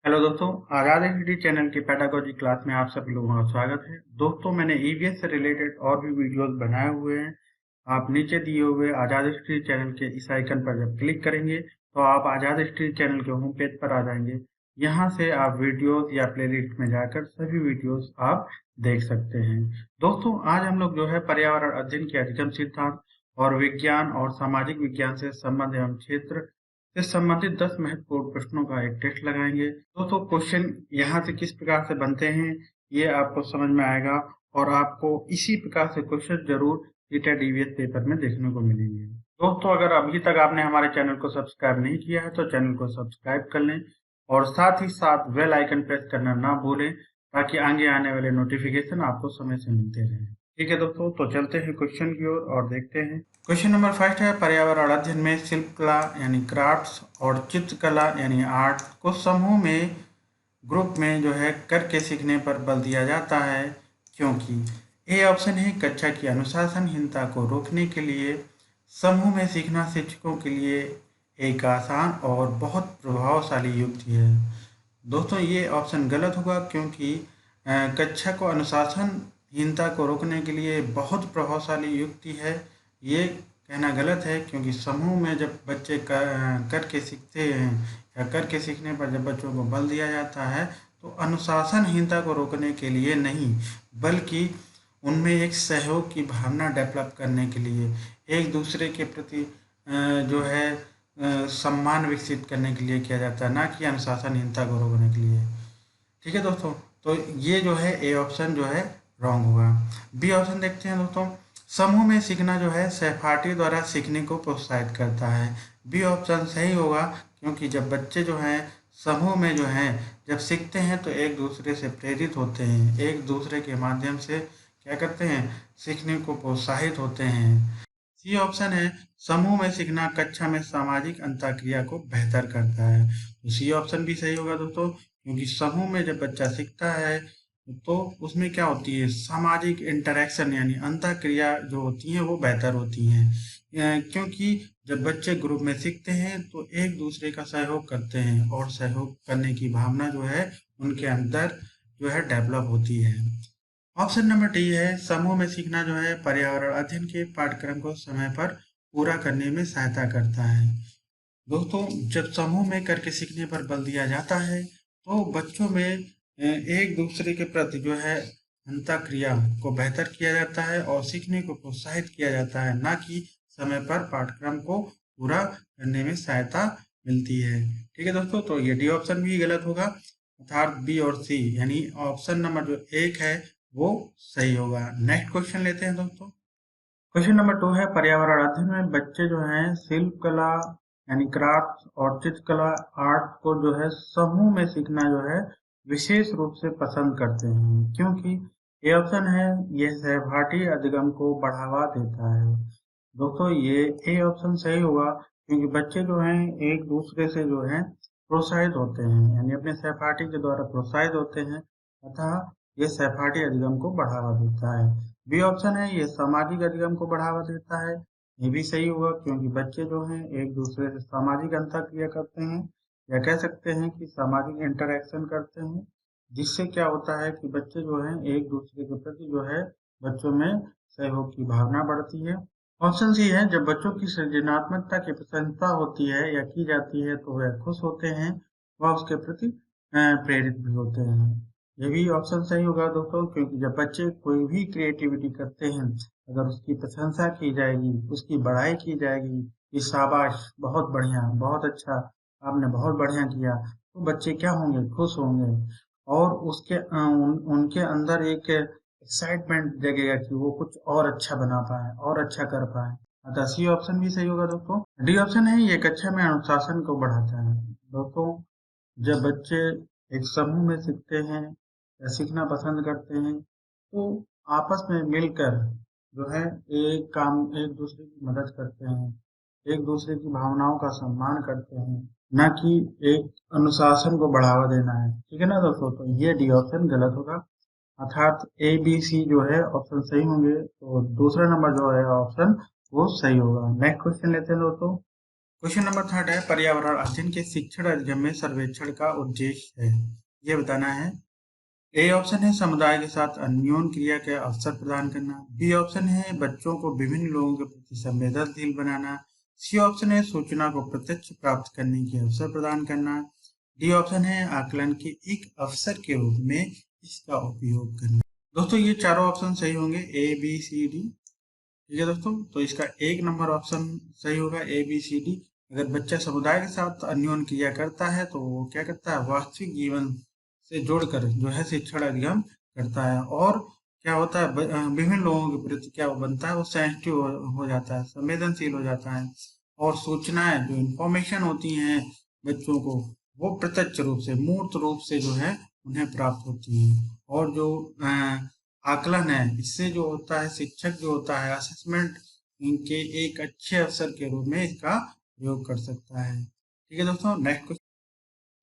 Hello दोस्तों, आज़ाद study channel की pedagogy class में आप सभी लोगों का स्वागत है। दोस्तों, मैंने ईवीएस से रिलेटेड और भी वीडियोस बनाए हुए हैं। आप नीचे दिए हुए आज़ाद स्टडी चैनल के इस आइकन पर जब क्लिक करेंगे तो आप आज़ाद स्टडी चैनल के होम पेज पर आ जाएंगे। यहाँ से आप वीडियोस या प्लेलिस्ट में जाकर सभी वीडियोस आप देख सकते हैं। दोस्तों, आज हम लोग जो है पर्यावरण अध्ययन के अधिगम सिद्धांत और विज्ञान और सामाजिक विज्ञान से संबंध एवं क्षेत्र से संबंधित 10 महत्वपूर्ण प्रश्नों का एक टेस्ट लगाएंगे। दोस्तों, क्वेश्चन यहाँ से किस प्रकार से बनते हैं ये आपको समझ में आएगा और आपको इसी प्रकार से क्वेश्चन जरूर रीटेड ईवीएस पेपर में देखने को मिलेंगे। दोस्तों, अगर अभी तक आपने हमारे चैनल को सब्सक्राइब नहीं किया है तो चैनल को सब्सक्राइब कर लें और साथ ही साथ बेल आइकन प्रेस करना ना भूलें ताकि आगे आने वाले नोटिफिकेशन आपको समय से मिलते रहें। ठीक है दोस्तों, तो चलते हैं क्वेश्चन की ओर और देखते हैं। क्वेश्चन नंबर फर्स्ट है, पर्यावरण अध्ययन में शिल्प कला यानी क्राफ्ट्स और चित्रकला यानी आर्ट को समूह में ग्रुप में जो है करके सीखने पर बल दिया जाता है क्योंकि ए ऑप्शन है कक्षा की अनुशासनहीनता को रोकने के लिए समूह में सीखना शिक्षकों के लिए एक आसान और बहुत प्रभावशाली युक्ति है। दोस्तों, ये ऑप्शन गलत होगा क्योंकि कक्षा को अनुशासनहीनता को रोकने के लिए बहुत प्रभावशाली युक्ति है, ये कहना गलत है क्योंकि समूह में जब बच्चे करके सीखते हैं या करके सीखने पर जब बच्चों को बल दिया जाता है तो अनुशासनहीनता को रोकने के लिए नहीं बल्कि उनमें एक सहयोग की भावना डेवलप करने के लिए एक दूसरे के प्रति जो है सम्मान विकसित करने के लिए किया जाता है, ना कि अनुशासनहीनता को रोकने के लिए। ठीक है दोस्तों, तो ये जो है ए ऑप्शन जो है रॉन्ग होगा। बी ऑप्शन देखते हैं दोस्तों, समूह में सीखना जो है सहपाठी द्वारा सीखने को प्रोत्साहित करता है। बी ऑप्शन सही होगा क्योंकि जब बच्चे जो हैं समूह में जो हैं जब सीखते हैं तो एक दूसरे से प्रेरित होते हैं, एक दूसरे के माध्यम से क्या करते हैं, सीखने को प्रोत्साहित होते हैं। सी ऑप्शन है, समूह में सीखना कक्षा में सामाजिक अंतःक्रिया को बेहतर करता है। तो सी ऑप्शन भी सही होगा दोस्तों क्योंकि समूह में जब बच्चा सीखता है तो उसमें क्या होती है, सामाजिक इंटरेक्शन यानी अंतःक्रिया जो होती है वो बेहतर होती हैं। क्योंकि जब बच्चे ग्रुप में सीखते हैं तो एक दूसरे का सहयोग करते हैं और सहयोग करने की भावना जो है उनके अंदर जो है डेवलप होती है। ऑप्शन नंबर डी है, समूह में सीखना जो है पर्यावरण अध्ययन के पाठ्यक्रम को समय पर पूरा करने में सहायता करता है। दोस्तों, जब समूह में करके सीखने पर बल दिया जाता है तो बच्चों में एक दूसरे के प्रति जो है अंतःक्रिया को बेहतर किया जाता है और सीखने को प्रोत्साहित किया जाता है, ना कि समय पर पाठ्यक्रम को पूरा करने में सहायता मिलती है। ठीक है दोस्तों, तो ये डी ऑप्शन भी गलत होगा, अर्थात बी और सी यानी ऑप्शन नंबर जो एक है वो सही होगा। नेक्स्ट क्वेश्चन लेते हैं दोस्तों। क्वेश्चन नंबर 2 है, पर्यावरण अध्ययन में बच्चे जो हैं शिल्प कला यानी क्राफ्ट और चित्रकला आर्ट को जो है समूह में सीखना जो है विशेष रूप से पसंद करते हैं क्योंकि ये ऑप्शन है यह सहपाठी अधिगम को बढ़ावा देता है। दोस्तों, ये ए ऑप्शन सही होगा क्योंकि बच्चे जो हैं एक दूसरे से जो है प्रोत्साहित होते हैं यानी अपने सहपाठी के द्वारा प्रोत्साहित होते हैं, अतः ये सहपाठी अधिगम को बढ़ावा देता है। बी ऑप्शन है ये सामाजिक अधिगम को बढ़ावा देता है, ये भी सही होगा क्योंकि बच्चे जो हैं एक दूसरे से सामाजिक अंतःक्रिया करते हैं या कह सकते हैं कि सामाजिक इंटरेक्शन करते हैं, जिससे क्या होता है कि बच्चे जो हैं एक दूसरे के प्रति जो है बच्चों में सहयोग की भावना बढ़ती है। ऑप्शन सी है, जब बच्चों की सृजनात्मकता की प्रशंसा होती है या की जाती है तो वह खुश होते हैं, वह उसके प्रति प्रेरित भी होते हैं। ये भी ऑप्शन सही होगा दोस्तों क्योंकि जब बच्चे कोई भी क्रिएटिविटी करते हैं अगर उसकी प्रशंसा की जाएगी, उसकी बड़ाई की जाएगी कि शाबाश, बहुत बढ़िया, बहुत अच्छा, आपने बहुत बढ़िया किया, तो बच्चे क्या होंगे, खुश होंगे और उनके अंदर एक एक्साइटमेंट जगेगा कि वो कुछ और अच्छा बना पाए और अच्छा कर पाए। अतः सी ऑप्शन भी सही होगा दोस्तों। डी ऑप्शन है ये कक्षा में अनुशासन को बढ़ाता है। दोस्तों, जब बच्चे एक समूह में सीखते हैं या सीखना पसंद करते हैं तो आपस में मिलकर जो है एक दूसरे की मदद करते हैं, एक दूसरे की भावनाओं का सम्मान करते हैं, ना कि एक अनुशासन को बढ़ावा देना है। ठीक है ना दोस्तों, तो ये डी ऑप्शन गलत होगा, अर्थात ए बी सी जो है ऑप्शन सही होंगे, तो दूसरा नंबर जो है ऑप्शन वो सही होगा। नेक्स्ट क्वेश्चन लेते हैं दोस्तों। क्वेश्चन नंबर 3 है पर्यावरण अध्ययन के शिक्षण अधिगम में सर्वेक्षण का उद्देश्य है, ये बताना है। ए ऑप्शन है समुदाय के साथ अन्योन क्रिया के अवसर प्रदान करना। बी ऑप्शन है बच्चों को विभिन्न लोगों के प्रति संवेदनशील बनाना। सी ऑप्शन है सूचना को प्रत्यक्ष प्राप्त करने के अवसर प्रदान करना। डी ऑप्शन है आकलन के एक अवसर के रूप में इसका उपयोग करना। दोस्तों ये चारों ऑप्शन सही होंगे, ए बी सी डी। ठीक है दोस्तों, तो इसका 1 नंबर ऑप्शन सही होगा, ए बी सी डी। अगर बच्चा समुदाय के साथ अन्योन क्रिया करता है तो वो क्या करता है, वास्तविक जीवन से जोड़कर जो है शिक्षण अधिगम करता है। और क्या होता है, विभिन्न लोगों के प्रति क्या वो बनता है, वो सेंसिटिव हो जाता है, संवेदनशील हो जाता है। और सूचनाएं जो इंफॉर्मेशन होती हैं बच्चों को, वो प्रत्यक्ष रूप से, मूर्त रूप से जो है उन्हें प्राप्त होती है। और जो आकलन है, इससे जो होता है, शिक्षक जो होता है असेसमेंट के एक अच्छे अवसर के रूप में इसका प्रयोग कर सकता है। ठीक है दोस्तों, नेक्स्ट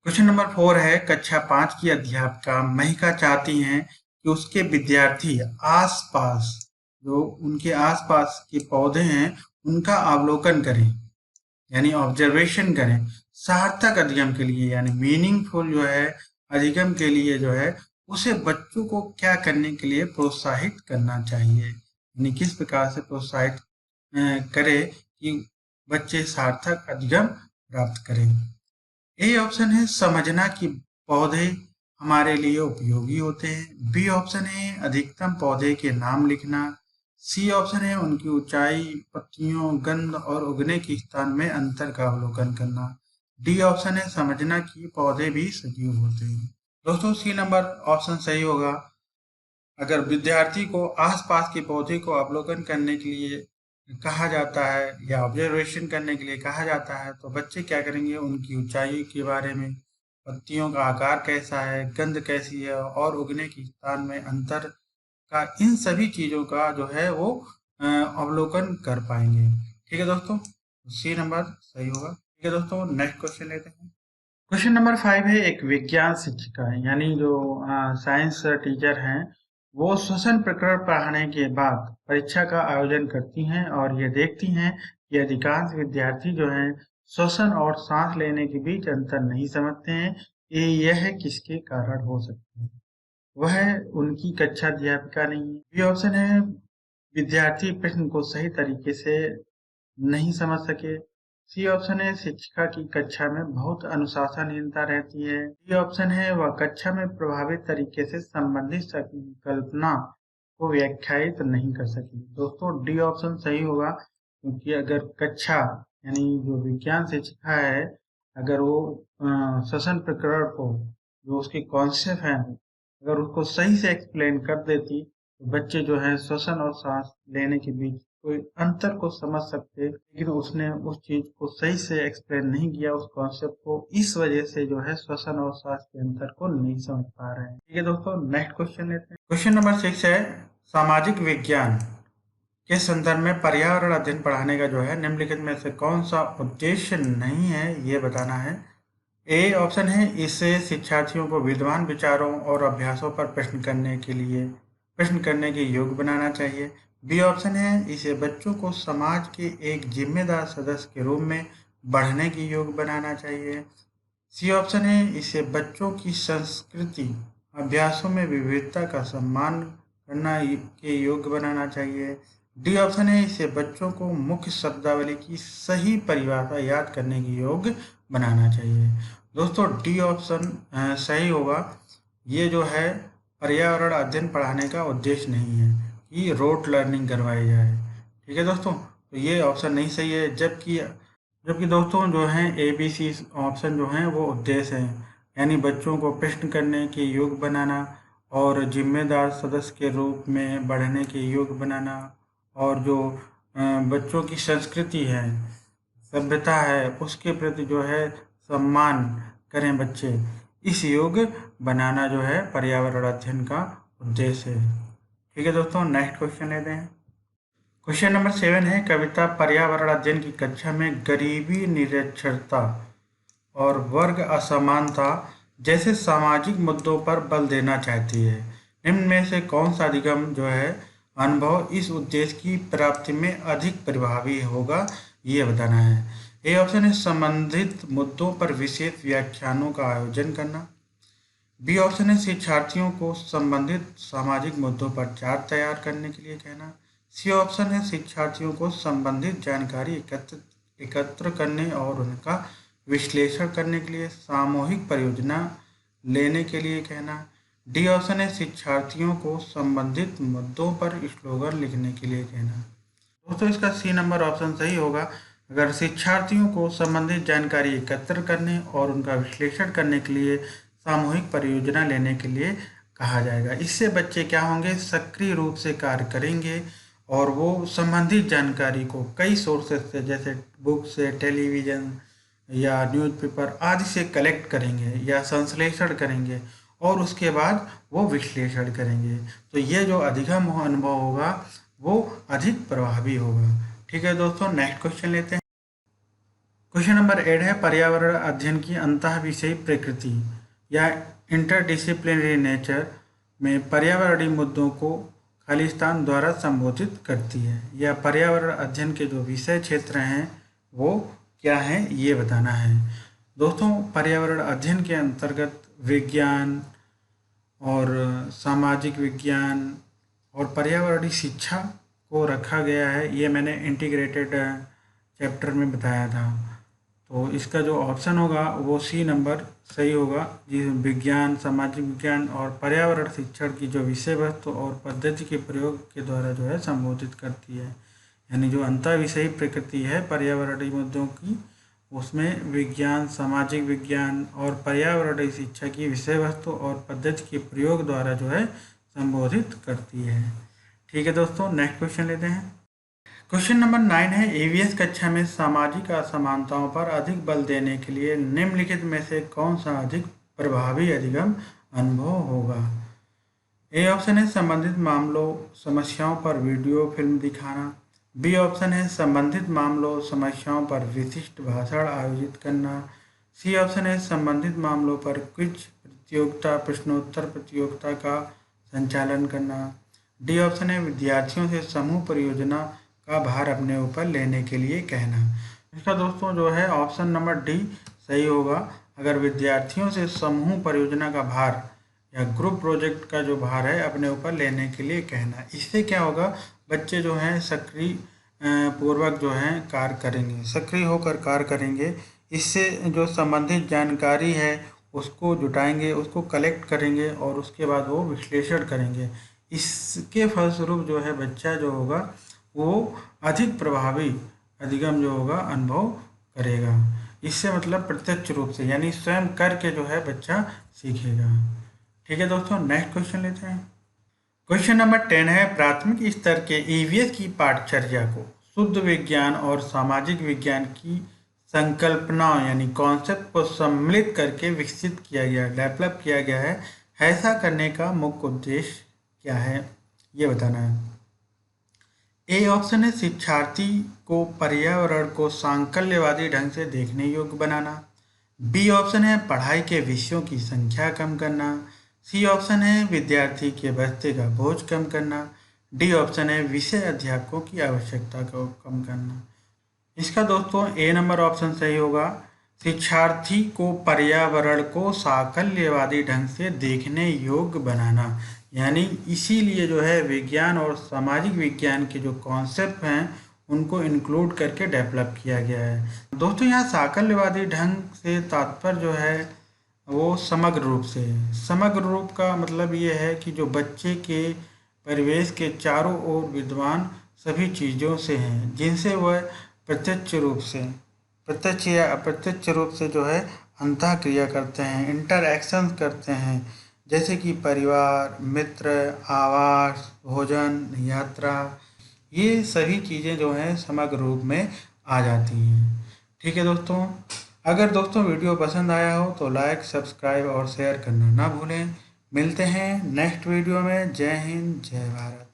क्वेश्चन नंबर 4 है कक्षा 5 की अध्यापिका महिका चाहती हैं कि उसके विद्यार्थी आसपास, जो उनके आसपास के पौधे हैं उनका अवलोकन करें, यानी ऑब्जर्वेशन करें, सार्थक अधिगम के लिए, यानी मीनिंगफुल जो है अधिगम के लिए जो है उसे बच्चों को क्या करने के लिए प्रोत्साहित करना चाहिए, यानी किस प्रकार से प्रोत्साहित करे कि बच्चे सार्थक अधिगम प्राप्त करें। ए ऑप्शन है समझना कि पौधे हमारे लिए उपयोगी होते हैं। बी ऑप्शन है अधिकतम पौधे के नाम लिखना। सी ऑप्शन है उनकी ऊंचाई, पत्तियों, गंध और उगने के स्थान में अंतर का अवलोकन करना। डी ऑप्शन है समझना कि पौधे भी सजीव होते हैं। दोस्तों सी नंबर ऑप्शन सही होगा। अगर विद्यार्थी को आसपास के पौधे को अवलोकन करने के लिए कहा जाता है या ऑब्जर्वेशन करने के लिए कहा जाता है तो बच्चे क्या करेंगे, उनकी ऊंचाई के बारे में, पत्तियों का आकार कैसा है, गंध कैसी है और उगने के स्थान में अंतर का, इन सभी चीजों का जो है वो अवलोकन कर पाएंगे। ठीक है दोस्तों, सी नंबर सही होगा। ठीक है दोस्तों, नेक्स्ट क्वेश्चन लेते हैं। क्वेश्चन नंबर 5 है एक विज्ञान शिक्षिका यानी जो साइंस टीचर हैं, वो श्वसन प्रकरण पढ़ाने के बाद परीक्षा का आयोजन करती हैं और ये देखती हैं कि अधिकांश विद्यार्थी जो हैं श्वसन और सांस लेने के बीच अंतर नहीं समझते हैं। यह किसके कारण हो सकता है? वह उनकी कक्षा अध्यापिका नहीं है। बी ऑप्शन है विद्यार्थी प्रश्न को सही तरीके से नहीं समझ सके। सी ऑप्शन है शिक्षिका की कक्षा में बहुत अनुशासनहीनता रहती है। डी ऑप्शन है वह कक्षा में प्रभावित तरीके से संबंधित संकल्पना को व्याख्यायित नहीं कर सकी। दोस्तों डी ऑप्शन सही होगा, क्योंकि अगर कक्षा यानी जो विज्ञान शिक्षिका है, अगर वो श्वसन प्रकरण को, जो उसके कॉन्सेप्ट हैं, अगर उसको सही से एक्सप्लेन कर देती तो बच्चे जो है श्वसन और सांस लेने के बीच कोई अंतर को समझ सकते, लेकिन उसने उस चीज को सही से एक्सप्लेन नहीं किया, उस कॉन्सेप्ट को। इस वजह से जो है श्वसन और सांस के अंतर को नहीं समझ पा रहे हैं। ठीक है दोस्तों, नेक्स्ट क्वेश्चन लेते हैं। क्वेश्चन नंबर 6 है सामाजिक विज्ञान के संदर्भ में पर्यावरण अध्ययन पढ़ाने का जो है निम्नलिखित में से कौन सा उद्देश्य नहीं है, ये बताना है। ए ऑप्शन है इससे शिक्षार्थियों को विद्वान विचारों और अभ्यासों पर प्रश्न करने के योग्य बनाना चाहिए। बी ऑप्शन है इसे बच्चों को समाज के एक जिम्मेदार सदस्य के रूप में बढ़ने के योग्य बनाना चाहिए। सी ऑप्शन है इसे बच्चों की संस्कृति, अभ्यासों में विविधता का सम्मान करना के योग्य बनाना चाहिए। डी ऑप्शन है इसे बच्चों को मुख्य शब्दावली की सही परिभाषा याद करने के योग्य बनाना चाहिए। दोस्तों डी ऑप्शन सही होगा। ये जो है पर्यावरण अध्ययन पढ़ाने का उद्देश्य नहीं है कि रोट लर्निंग करवाई जाए। ठीक है दोस्तों, तो ये ऑप्शन नहीं सही है। जबकि दोस्तों जो हैं ए बी सी ऑप्शन जो हैं वो उद्देश्य हैं, यानी बच्चों को प्रश्न करने के योग्य बनाना और जिम्मेदार सदस्य के रूप में बढ़ने के योग्य बनाना, और जो बच्चों की संस्कृति है, सभ्यता है, उसके प्रति जो है सम्मान करें बच्चे, इस योग्य बनाना जो है पर्यावरण अध्ययन का उद्देश्य है। ठीक है दोस्तों, नेक्स्ट क्वेश्चन लेते हैं। क्वेश्चन नंबर 7 है कविता पर्यावरण अध्ययन की कक्षा में गरीबी, निरक्षरता और वर्ग असमानता जैसे सामाजिक मुद्दों पर बल देना चाहती है। निम्न में से कौन सा अधिगम जो है अनुभव इस उद्देश्य की प्राप्ति में अधिक प्रभावी होगा, ये बताना है। ए ऑप्शन है संबंधित मुद्दों पर विशेष व्याख्यानों का आयोजन करना। बी ऑप्शन है शिक्षार्थियों को संबंधित सामाजिक मुद्दों पर चार्ट तैयार करने के लिए कहना। सी ऑप्शन है शिक्षार्थियों को संबंधित जानकारी एकत्र करने और उनका विश्लेषण करने के लिए सामूहिक परियोजना लेने के लिए कहना। डी ऑप्शन है शिक्षार्थियों को संबंधित मुद्दों पर स्लोगन लिखने के लिए कहना। दोस्तों इसका सी नंबर ऑप्शन सही होगा। अगर शिक्षार्थियों को संबंधित जानकारी एकत्र करने और उनका विश्लेषण करने के लिए सामूहिक परियोजना लेने के लिए कहा जाएगा, इससे बच्चे क्या होंगे, सक्रिय रूप से कार्य करेंगे और वो संबंधित जानकारी को कई सोर्सेस से जैसे बुक से, टेलीविज़न या न्यूज़पेपर आदि से कलेक्ट करेंगे या संश्लेषण करेंगे और उसके बाद वो विश्लेषण करेंगे। तो ये जो अधिगम अनुभव होगा वो अधिक प्रभावी होगा। ठीक है दोस्तों, नेक्स्ट क्वेश्चन लेते हैं। क्वेश्चन नंबर 8 है पर्यावरण अध्ययन की अंतः विषयी प्रकृति या इंटरडिसिप्लिनरी नेचर में पर्यावरणीय मुद्दों को खालिस्तान द्वारा संबोधित करती है। या पर्यावरण अध्ययन के जो विषय क्षेत्र हैं वो क्या हैं ये बताना है। दोस्तों पर्यावरण अध्ययन के अंतर्गत विज्ञान और सामाजिक विज्ञान और पर्यावरणीय शिक्षा को रखा गया है। ये मैंने इंटीग्रेटेड चैप्टर में बताया था। तो इसका जो ऑप्शन होगा वो सी नंबर सही होगा, जी विज्ञान, सामाजिक विज्ञान और पर्यावरण शिक्षण की जो विषय वस्तु और पद्धति के प्रयोग के द्वारा जो है संबोधित करती है। यानी जो अंतर विषयी प्रकृति है पर्यावरणीय मुद्दों की, उसमें विज्ञान, सामाजिक विज्ञान और पर्यावरणीय शिक्षा की विषय वस्तु और पद्धति के प्रयोग द्वारा जो है संबोधित करती है। ठीक है दोस्तों, नेक्स्ट क्वेश्चन लेते हैं। क्वेश्चन नंबर 9 है ईवीएस कक्षा में सामाजिक असमानताओं पर अधिक बल देने के लिए निम्नलिखित में से कौन सा अधिक प्रभावी अधिगम अनुभव होगा। ए ऑप्शन है संबंधित मामलों समस्याओं पर वीडियो फिल्म दिखाना। बी ऑप्शन है संबंधित मामलों समस्याओं पर विशिष्ट भाषण आयोजित करना। सी ऑप्शन है संबंधित मामलों पर क्विज प्रतियोगिता, प्रश्नोत्तर प्रतियोगिता का संचालन करना। डी ऑप्शन है विद्यार्थियों से समूह परियोजना का भार अपने ऊपर लेने के लिए कहना। इसका दोस्तों जो है ऑप्शन नंबर डी सही होगा। अगर विद्यार्थियों से समूह परियोजना का भार या ग्रुप प्रोजेक्ट का जो भार है अपने ऊपर लेने के लिए कहना, इससे क्या होगा, बच्चे जो हैं सक्रिय पूर्वक जो हैं कार्य करेंगे, सक्रिय होकर कार्य करेंगे। इससे जो संबंधित जानकारी है उसको जुटाएंगे, उसको कलेक्ट करेंगे और उसके बाद वो विश्लेषण करेंगे। इसके फलस्वरूप जो है बच्चा जो होगा वो अधिक प्रभावी अधिगम जो होगा अनुभव करेगा। इससे मतलब प्रत्यक्ष रूप से यानी स्वयं करके जो है बच्चा सीखेगा। ठीक है दोस्तों, नेक्स्ट क्वेश्चन लेते हैं। क्वेश्चन नंबर 10 है प्राथमिक स्तर के ईवीएस की पाठचर्या को शुद्ध विज्ञान और सामाजिक विज्ञान की संकल्पनाओं यानी कॉन्सेप्ट को सम्मिलित करके विकसित किया गया, डेवलप किया गया है। ऐसा करने का मुख्य उद्देश्य क्या है ये बताना है। ए ऑप्शन है शिक्षार्थी को पर्यावरण को सांकल्यवादी ढंग से देखने योग्य बनाना। बी ऑप्शन है पढ़ाई के विषयों की संख्या कम करना। सी ऑप्शन है विद्यार्थी के बस्ते का बोझ कम करना। डी ऑप्शन है विषय अध्यापकों की आवश्यकता को कम करना। इसका दोस्तों ए नंबर ऑप्शन सही होगा। शिक्षार्थी को पर्यावरण को सांकल्यवादी ढंग से देखने योग्य बनाना, यानी इसीलिए जो है विज्ञान और सामाजिक विज्ञान के जो कॉन्सेप्ट हैं उनको इंक्लूड करके डेवलप किया गया है। दोस्तों यहाँ सांकल्यवादी ढंग से तात्पर्य जो है वो समग्र रूप से, समग्र रूप का मतलब ये है कि जो बच्चे के परिवेश के चारों ओर विद्यमान सभी चीज़ों से हैं जिनसे वह प्रत्यक्ष या अप्रत्यक्ष रूप से जो है अंतः क्रिया करते हैं, इंटरएक्शन करते हैं, जैसे कि परिवार, मित्र, आवास, भोजन, यात्रा, ये सभी चीज़ें जो हैं समग्र रूप में आ जाती हैं। ठीक है दोस्तों, अगर दोस्तों वीडियो पसंद आया हो तो लाइक, सब्सक्राइब और शेयर करना ना भूलें। मिलते हैं नेक्स्ट वीडियो में। जय हिंद, जय भारत।